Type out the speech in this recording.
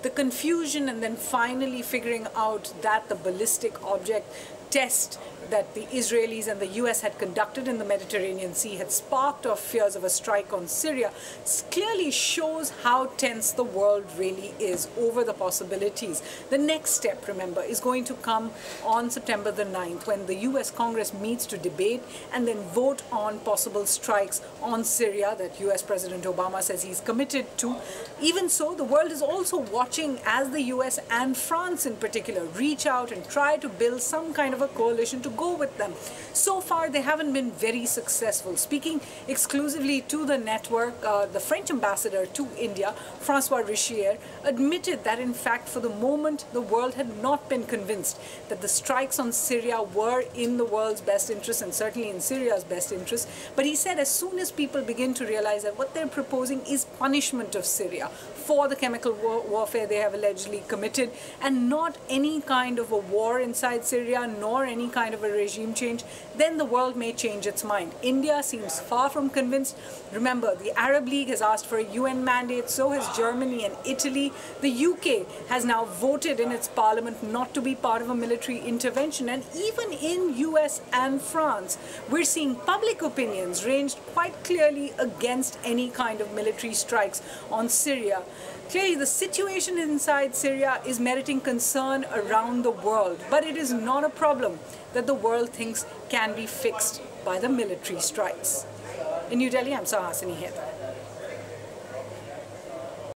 the confusion, and then finally figuring out that the ballistic object test that the Israelis and the US had conducted in the Mediterranean Sea had sparked off fears of a strike on Syria clearly shows how tense the world really is over the possibilities. The next step, remember, is going to come on September the 9th when the US Congress meets to debate and then vote on possible strikes on Syria that US President Obama says he's committed to. Even so, the world is also watching as the US and France in particular reach out and try to build some kind of a coalition to go with them. So far, they haven't been very successful. Speaking exclusively to the network, the French ambassador to India, Francois Richier, admitted that in fact, for the moment, the world had not been convinced that the strikes on Syria were in the world's best interest and certainly in Syria's best interest. But he said as soon as people begin to realize that what they're proposing is punishment of Syria for the chemical warfare they have allegedly committed and not any kind of a war inside Syria nor any kind of a regime change, then the world may change its mind. India seems far from convinced. Remember, the Arab League has asked for a UN mandate, so has Germany and Italy. The UK has now voted in its parliament not to be part of a military intervention, and even in US and France, we're seeing public opinions ranged quite clearly against any kind of military strikes on Syria. Clearly, the situation inside Syria is meriting concern around the world, but it is not a problem that the world thinks can be fixed by the military strikes. In New Delhi, I'm Suhasini Haidar.